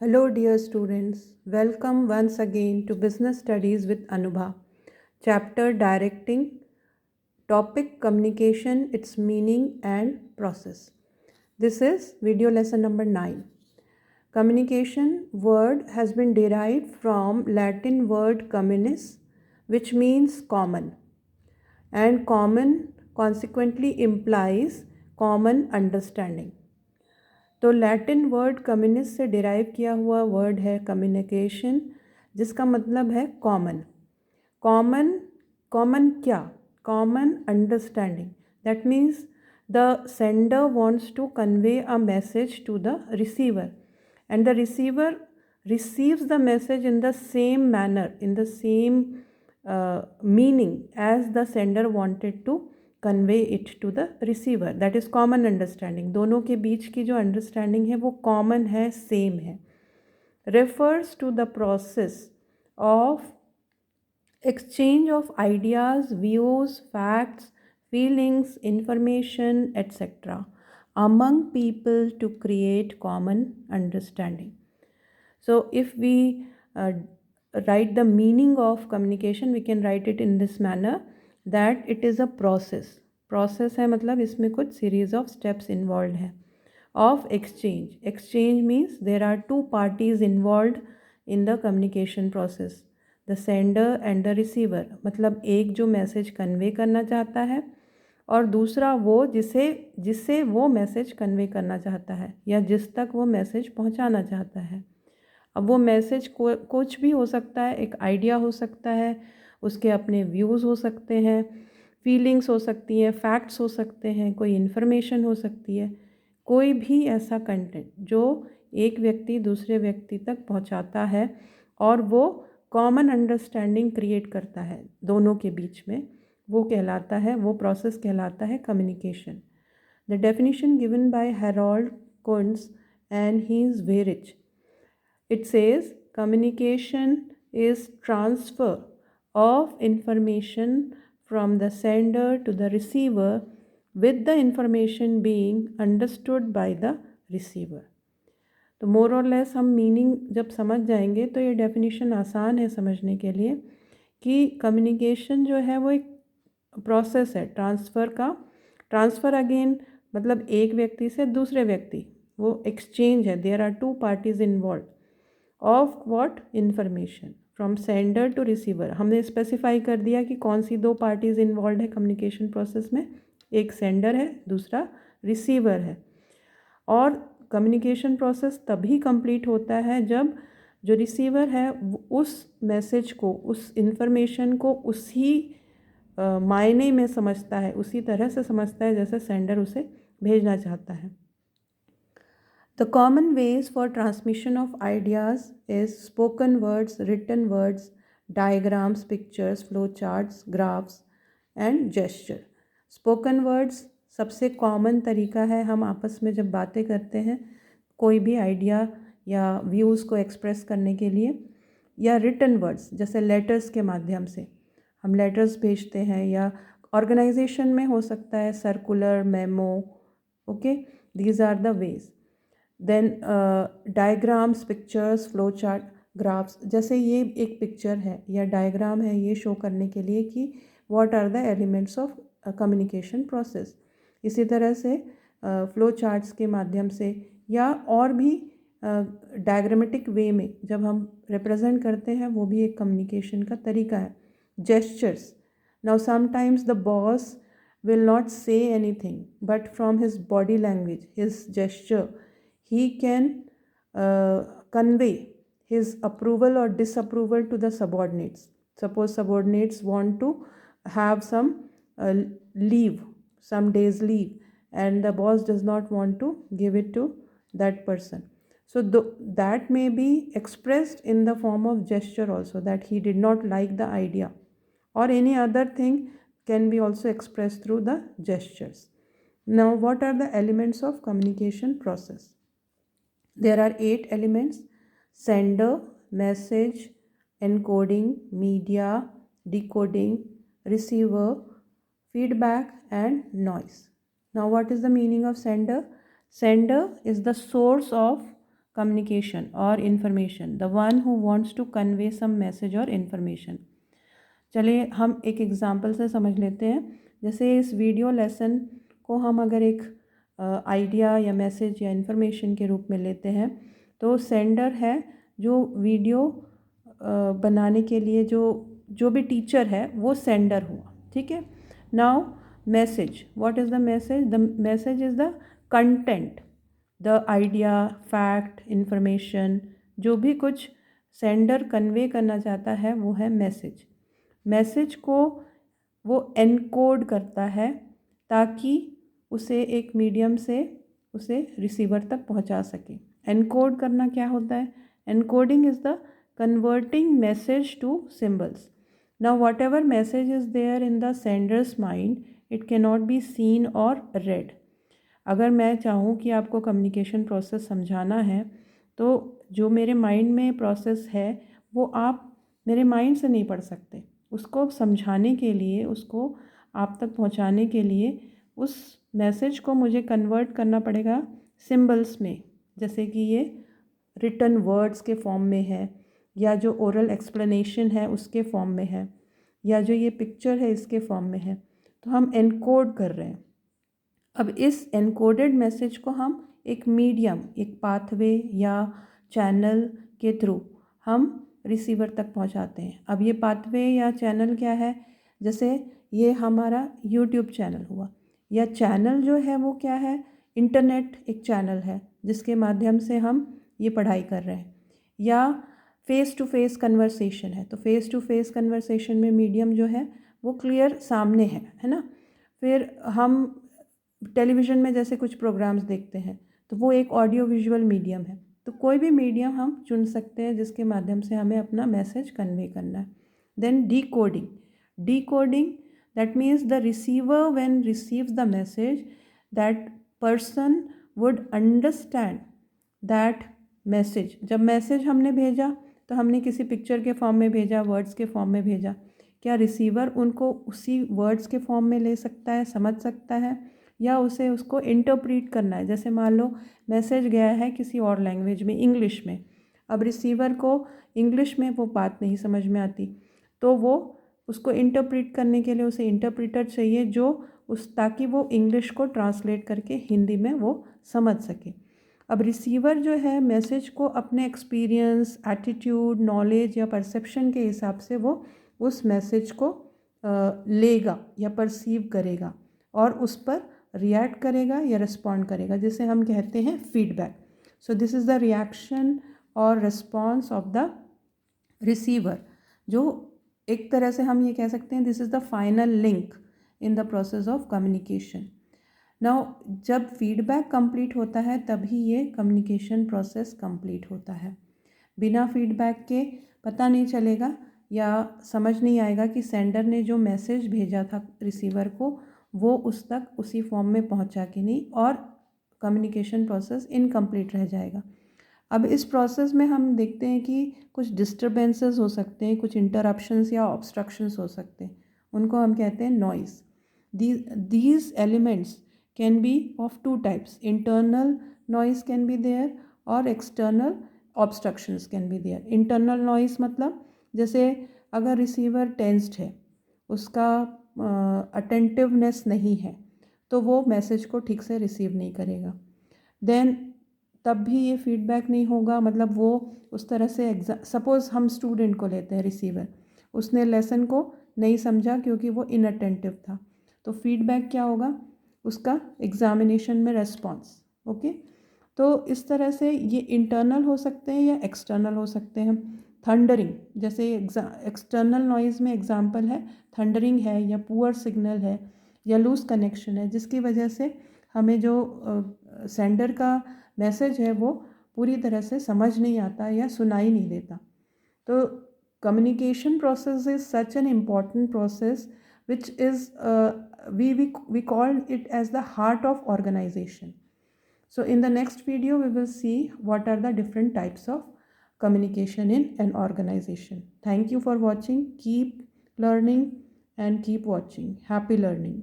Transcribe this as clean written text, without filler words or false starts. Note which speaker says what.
Speaker 1: Hello, dear students. Welcome once again to Business Studies with Anubha. Chapter Directing, Topic Communication, its meaning and process. This is video lesson number 9. Communication word has been derived from Latin word communis, which means common, and common consequently implies common understanding. तो Latin word communist से derive किया हुआ word है communication, जिसका मतलब है common. Common common क्या? Common understanding. That means the sender wants to convey a message to the receiver and the receiver receives the message in the same manner, in the same meaning as the sender wanted to convey it to the receiver. That is common understanding. दोनों के बीच की जो understanding है वो common है, same है. Refers to the process of exchange of ideas, views, facts, feelings, information, etc. among people to create common understanding. So if we write the meaning of communication, we can write it in this manner that it is a process. Process है मतलब इसमें कुछ series of steps involved है. Of exchange. Exchange means there are two parties involved in the communication process. The sender and the receiver. मतलब एक जो message convey करना चाहता है और दूसरा वो जिससे वो मैसेज कन्वे करना चाहता है या जिस तक वो मैसेज पहुंचाना चाहता है। अब वो मैसेज कुछ भी हो सकता है, एक आइडिया हो सकता है, उसके अपने व्यूज़ हो सकते हैं, फीलिंग्स हो सकती हैं, फैक्ट्स हो सकते हैं, कोई इन्फॉर्मेशन हो सकती है, कोई भी ऐसा कंटेंट जो एक व्यक्ति दूसरे व्यक्ति तक पहुंचाता है और वो कॉमन अंडरस्टैंडिंग क्रिएट करता है दोनों के बीच में, वो कहलाता है, वो प्रोसेस कहलाता है communication. The definition given by Harold Koontz and Heinz Weihrich. It says communication is transfer of information from the sender to the receiver with the information being understood by the receiver. तो मोर और less हम meaning जब समझ जाएंगे तो ये definition आसान है समझने के लिए कि कम्युनिकेशन जो है वो एक प्रोसेस है ट्रांसफ़र का. ट्रांसफ़र अगेन मतलब एक व्यक्ति से दूसरे व्यक्ति, वो एक्सचेंज है. There are two parties involve of what? Information from sender to receiver. हमने स्पेसिफाई कर दिया कि कौन सी दो पार्टीज इन्वॉल्व है कम्युनिकेशन प्रोसेस में. एक सेंडर है, दूसरा रिसीवर है. और कम्युनिकेशन प्रोसेस तभी कंप्लीट होता है जब जो रिसीवर है उस मैसेज को, उस इंफॉर्मेशन को उसी मायने में समझता है, उसी तरह से समझता है जैसे सेंडर उसे भेजना चाहता है. The common ways for transmission of ideas is spoken words, written words, diagrams, pictures, flowcharts, graphs and gesture. Spoken words सबसे कॉमन तरीका है हम आपस में जब बातें करते हैं कोई भी आइडिया या व्यूज़ को एक्सप्रेस करने के लिए, या रिटन वर्ड्स जैसे लेटर्स के माध्यम से हम लेटर्स भेजते हैं, या ऑर्गेनाइजेशन में हो सकता है circular, memo. Okay, these are the ways. Then diagrams, pictures, flow chart, graphs. जैसे ये एक पिक्चर है या डायग्राम है, ये शो करने के लिए कि what are the elements of communication process. इसी तरह से फ्लो चार्ट्स के माध्यम से या और भी डायग्रामेटिक वे में जब हम रिप्रेजेंट करते हैं वो भी एक कम्युनिकेशन का तरीका है. Gestures. Now sometimes the boss will not say anything, but from his body language, his gesture, he can convey his approval or disapproval to the subordinates. Suppose subordinates want to have some leave, some days leave, and the boss does not want to give it to that person. So that may be expressed in the form of gesture also, that he did not like the idea, or any other thing can be also expressed through the gestures. Now, what are the elements of communication process? There are 8 elements: sender, message, encoding, media, decoding, receiver, feedback and noise. Now, what is the meaning of sender? Sender is the source of communication or information, the one who wants to convey some message or information. चलिए हम एक example से समझ लेते हैं। जैसे इस video lesson को हम अगर एक आइडिया या मैसेज या इन्फॉर्मेशन के रूप में लेते हैं, तो सेंडर है जो वीडियो बनाने के लिए जो भी टीचर है वो सेंडर हुआ, ठीक है। Now message, what is the message? The message is the content, the idea, fact, information, जो भी कुछ सेंडर कन्वे करना चाहता है वो है मैसेज। मैसेज को वो एनकोड करता है ताकि उसे एक मीडियम से उसे रिसीवर तक पहुंचा सके। एनकोड करना क्या होता है? Encoding is the converting message to symbols. Now whatever message is there in the sender's mind, it can not be seen और रेड। अगर मैं चाहूँ कि आपको कम्युनिकेशन प्रोसेस समझाना है, तो जो मेरे माइंड में प्रोसेस है वो आप मेरे माइंड से नहीं पढ़ सकते। उसको समझाने के लिए, उसको आप तक पहुंचाने के लिए उस मैसेज को मुझे कन्वर्ट करना पड़ेगा सिंबल्स में, जैसे कि ये रिटन वर्ड्स के फॉर्म में है, या जो ओरल एक्सप्लेनेशन है उसके फॉर्म में है, या जो ये पिक्चर है इसके फॉर्म में है। तो हम एनकोड कर रहे हैं। अब इस एनकोडेड मैसेज को हम एक मीडियम, एक पाथवे या चैनल के थ्रू हम रिसीवर तक पहुंचाते हैं। अब ये पाथवे या चैनल क्या है? जैसे ये हमारा यूट्यूब चैनल हुआ, या चैनल जो है वो क्या है? इंटरनेट एक चैनल है जिसके माध्यम से हम ये पढ़ाई कर रहे हैं। या फ़ेस टू फेस कन्वर्सेशन है, तो फेस टू फेस कन्वर्सेशन में मीडियम जो है वो क्लियर सामने है ना। फिर हम टेलीविज़न में जैसे कुछ प्रोग्राम्स देखते हैं, तो वो एक ऑडियो विजुअल मीडियम है। तो कोई भी मीडियम हम चुन सकते हैं जिसके माध्यम से हमें अपना मैसेज कन्वे करना है। Then decoding, decoding that means the receiver when receives the message, that person would understand that message. जब मैसेज हमने भेजा तो हमने किसी पिक्चर के फॉर्म में भेजा, वर्ड्स के फॉर्म में भेजा, क्या रिसीवर उनको उसी वर्ड्स के फॉर्म में ले सकता है, समझ सकता है, या उसे उसको इंटरप्रीट करना है? जैसे मान लो मैसेज गया है किसी और लैंग्वेज में, इंग्लिश में। अब रिसीवर को इंग्लिश में वो बात नहीं समझ में आती, तो वो उसको इंटरप्रीट करने के लिए उसे इंटरप्रीटर चाहिए जो ताकि वो इंग्लिश को ट्रांसलेट करके हिंदी में वो समझ सके। अब रिसीवर जो है मैसेज को अपने एक्सपीरियंस, एटीट्यूड, नॉलेज या परसेप्शन के हिसाब से वो उस मैसेज को लेगा या परसीव करेगा और उस पर रिएक्ट करेगा या रिस्पॉन्ड करेगा, जिसे हम कहते हैं feedback. So this is the reaction और रिस्पॉन्स ऑफ द रिसीवर, जो एक तरह से हम ये कह सकते हैं this is the final link in the process of communication. Now जब फीडबैक कंप्लीट होता है तभी ये कम्युनिकेशन प्रोसेस कंप्लीट होता है। बिना फीडबैक के पता नहीं चलेगा या समझ नहीं आएगा कि सेंडर ने जो मैसेज भेजा था रिसीवर को वो उस तक उसी फॉर्म में पहुंचा कि नहीं, और कम्युनिकेशन प्रोसेस इनकम्प्लीट रह जाएगा। अब इस प्रोसेस में हम देखते हैं कि कुछ डिस्टर्बेंसेस हो सकते हैं, कुछ इंटरप्शंस या ऑब्स्ट्रक्शंस हो सकते हैं, उनको हम कहते हैं noise. these elements can be of two types, internal noise can be there और external obstructions can be there। internal noise मतलब जैसे अगर रिसीवर टेंस्ड है, उसका अटेंटिवनेस नहीं है, तो वो मैसेज को ठीक से रिसीव नहीं करेगा। देन तब भी ये फीडबैक नहीं होगा, मतलब वो उस तरह से सपोज़ हम स्टूडेंट को लेते हैं रिसीवर, उसने लेसन को नहीं समझा क्योंकि वो इनअटेंटिव था, तो फीडबैक क्या होगा? उसका एग्जामिनेशन में रेस्पॉन्स। ओके, तो इस तरह से ये इंटरनल हो सकते हैं या एक्सटर्नल हो सकते हैं। थंडरिंग, जैसे एक्सटर्नल नॉइज़ में एग्जांपल है थंडरिंग है, या पुअर सिग्नल है, या लूज कनेक्शन है, जिसकी वजह से हमें जो सेंडर का मैसेज है वो पूरी तरह से समझ नहीं आता या सुनाई नहीं देता। तो communication process is such an important process which is we call it as the heart of organization. So in the next video we will see what are the different types of communication in an organization. Thank you for watching. Keep learning and keep watching. Happy learning.